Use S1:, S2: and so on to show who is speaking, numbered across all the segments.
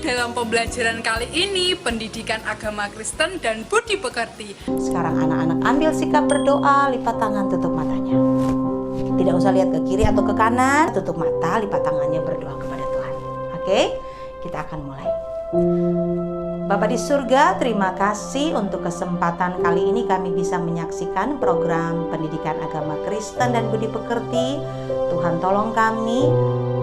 S1: dalam pembelajaran kali ini, pendidikan agama Kristen dan budi pekerti.
S2: Sekarang anak-anak ambil sikap berdoa, lipat tangan, tutup matanya. Tidak usah lihat ke kiri atau ke kanan, tutup mata, lipat tangannya, berdoa kepada Tuhan. Oke, kita akan mulai. Bapa di surga, terima kasih untuk kesempatan kali ini kami bisa menyaksikan program pendidikan agama Kristen dan budi pekerti. Tuhan tolong kami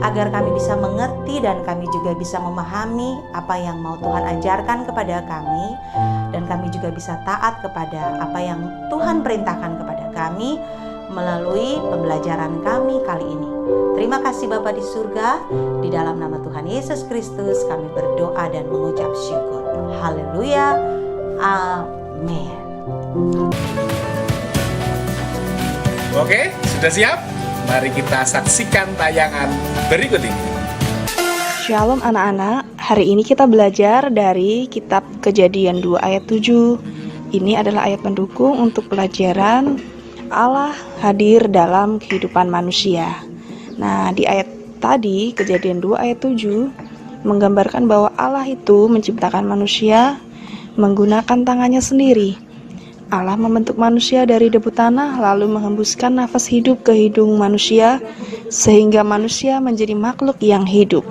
S2: agar kami bisa mengerti dan kami juga bisa memahami apa yang mau Tuhan ajarkan kepada kami, dan kami juga bisa taat kepada apa yang Tuhan perintahkan kepada kami melalui pembelajaran kami kali ini. Terima kasih Bapa di surga, di dalam nama Tuhan Yesus Kristus kami berdoa dan mengucap syukur. Haleluya, amin.
S3: Oke, sudah siap? Mari kita saksikan tayangan berikut ini.
S4: Shalom anak-anak, hari ini kita belajar dari kitab Kejadian 2 ayat 7. Ini adalah ayat pendukung untuk pelajaran Allah hadir dalam kehidupan manusia. Nah, di ayat tadi, Kejadian 2 ayat 7 menggambarkan bahwa Allah itu menciptakan manusia menggunakan tangannya sendiri. Allah membentuk manusia dari debu tanah lalu menghembuskan nafas hidup ke hidung manusia sehingga manusia menjadi makhluk yang hidup.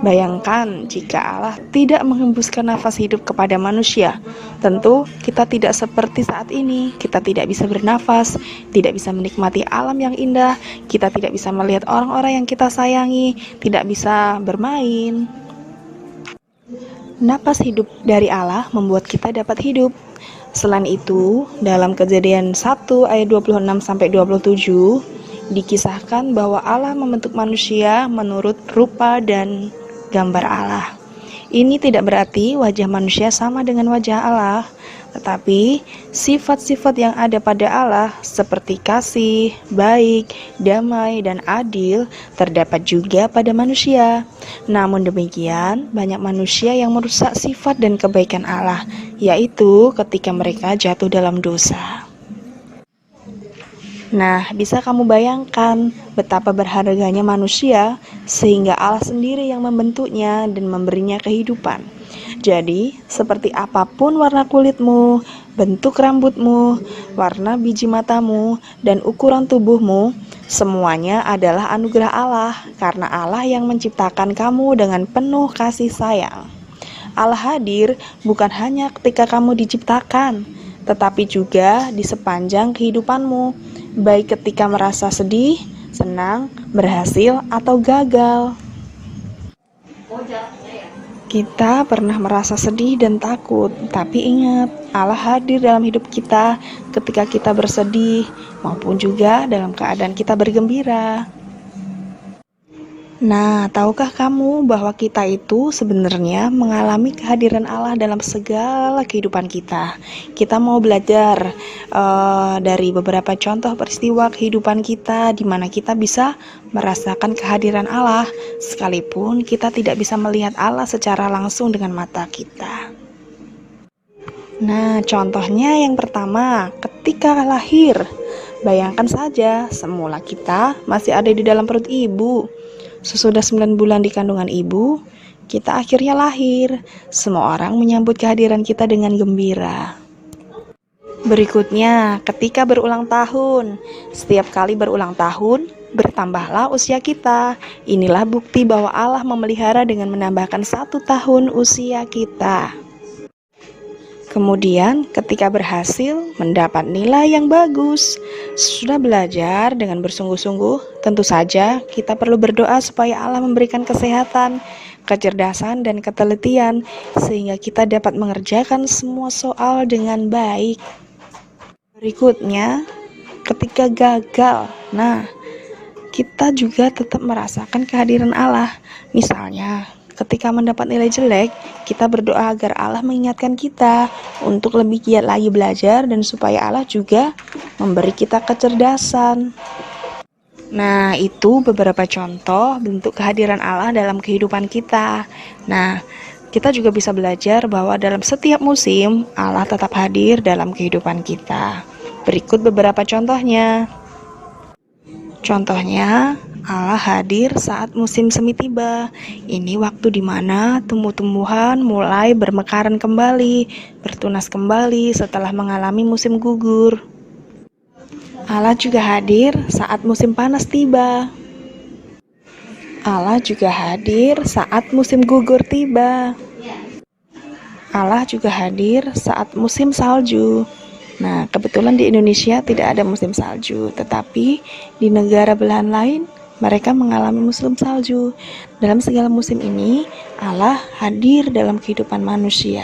S4: Bayangkan jika Allah tidak menghembuskan nafas hidup kepada manusia, tentu kita tidak seperti saat ini. Kita tidak bisa bernafas, tidak bisa menikmati alam yang indah, kita tidak bisa melihat orang-orang yang kita sayangi, tidak bisa bermain. Nafas hidup dari Allah membuat kita dapat hidup. Selain itu, dalam Kejadian 1 ayat 26-27 dikisahkan bahwa Allah membentuk manusia menurut rupa dan gambar Allah. Ini tidak berarti wajah manusia sama dengan wajah Allah, tetapi sifat-sifat yang ada pada Allah seperti kasih, baik, damai, dan adil terdapat juga pada manusia. Namun demikian, banyak manusia yang merusak sifat dan kebaikan Allah, yaitu ketika mereka jatuh dalam dosa. Nah, bisa kamu bayangkan betapa berharganya manusia sehingga Allah sendiri yang membentuknya dan memberinya kehidupan. Jadi, seperti apapun warna kulitmu, bentuk rambutmu, warna biji matamu, dan ukuran tubuhmu, semuanya adalah anugerah Allah karena Allah yang menciptakan kamu dengan penuh kasih sayang. Allah hadir bukan hanya ketika kamu diciptakan, tetapi juga di sepanjang kehidupanmu, baik ketika merasa sedih, senang, berhasil, atau gagal. Kita pernah merasa sedih dan takut, tapi ingat, Allah hadir dalam hidup kita ketika kita bersedih, maupun juga dalam keadaan kita bergembira. Nah, tahukah kamu bahwa kita itu sebenarnya mengalami kehadiran Allah dalam segala kehidupan kita? Kita mau belajar dari beberapa contoh peristiwa kehidupan kita di mana kita bisa merasakan kehadiran Allah, sekalipun kita tidak bisa melihat Allah secara langsung dengan mata kita. Nah, contohnya yang pertama, ketika lahir. Bayangkan saja, semula kita masih ada di dalam perut ibu. Sesudah 9 bulan di kandungan ibu, kita akhirnya lahir. Semua orang menyambut kehadiran kita dengan gembira. Berikutnya, ketika berulang tahun. Setiap kali berulang tahun, bertambahlah usia kita. Inilah bukti bahwa Allah memelihara dengan menambahkan 1 tahun usia kita. Kemudian ketika berhasil mendapat nilai yang bagus, sudah belajar dengan bersungguh-sungguh, tentu saja kita perlu berdoa supaya Allah memberikan kesehatan, kecerdasan, dan ketelitian sehingga kita dapat mengerjakan semua soal dengan baik. Berikutnya, ketika gagal, kita juga tetap merasakan kehadiran Allah. Misalnya, ketika mendapat nilai jelek, kita berdoa agar Allah mengingatkan kita untuk lebih giat lagi belajar dan supaya Allah juga memberi kita kecerdasan. Nah, itu beberapa contoh bentuk kehadiran Allah dalam kehidupan kita. Nah, kita juga bisa belajar bahwa dalam setiap musim, Allah tetap hadir dalam kehidupan kita. Berikut beberapa contohnya. Contohnya, Allah hadir saat musim semi tiba. Ini waktu di mana tumbuh-tumbuhan mulai bermekaran kembali, bertunas kembali setelah mengalami musim gugur. Allah juga hadir saat musim panas tiba. Allah juga hadir saat musim gugur tiba. Allah juga hadir saat musim salju. Nah, kebetulan di Indonesia tidak ada musim salju, tetapi di negara belahan lain mereka mengalami musim salju. Dalam segala musim ini, Allah hadir dalam kehidupan manusia.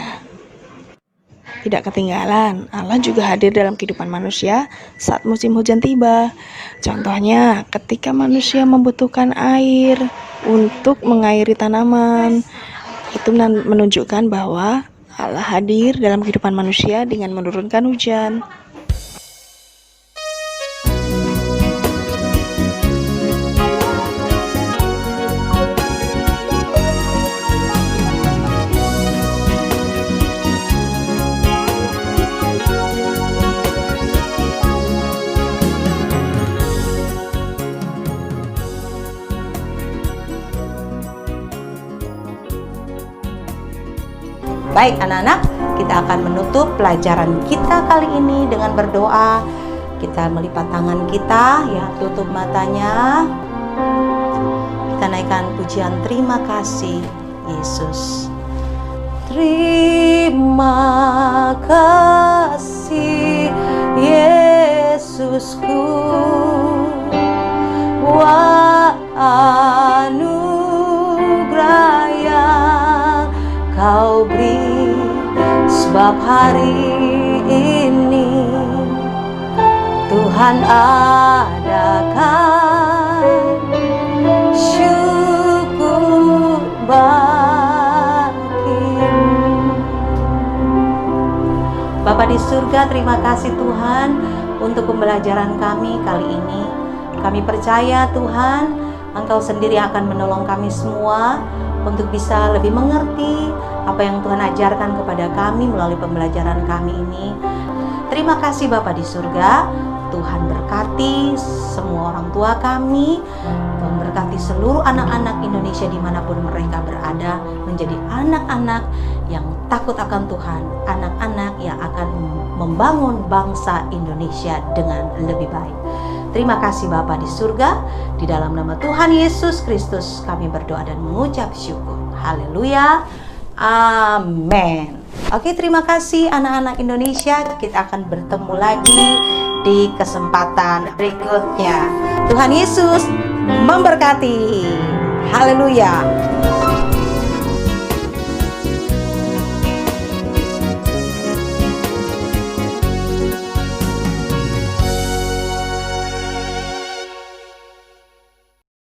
S4: Tidak ketinggalan, Allah juga hadir dalam kehidupan manusia saat musim hujan tiba. Contohnya, ketika manusia membutuhkan air untuk mengairi tanaman, itu menunjukkan bahwa Allah hadir dalam kehidupan manusia dengan menurunkan hujan.
S2: Baik anak-anak, kita akan menutup pelajaran kita kali ini dengan berdoa. Kita melipat tangan kita, ya, tutup matanya. Kita naikkan pujian terima kasih Yesus. Terima kasih Yesusku, wah anugerah yang Kau beri, sebab hari ini Tuhan adakan syukur bagimu. Bapa di surga, terima kasih Tuhan untuk pembelajaran kami kali ini. Kami percaya Tuhan, Engkau sendiri akan menolong kami semua untuk bisa lebih mengerti apa yang Tuhan ajarkan kepada kami melalui pembelajaran kami ini. Terima kasih Bapa di surga. Tuhan berkati semua orang tua kami. Tuhan berkati seluruh anak-anak Indonesia dimanapun mereka berada, menjadi anak-anak yang takut akan Tuhan, anak-anak yang akan membangun bangsa Indonesia dengan lebih baik. Terima kasih Bapa di surga. Di dalam nama Tuhan Yesus Kristus kami berdoa dan mengucap syukur. Haleluya. Amin. Oke, terima kasih anak-anak Indonesia. Kita akan bertemu lagi di kesempatan berikutnya. Tuhan Yesus memberkati. Haleluya.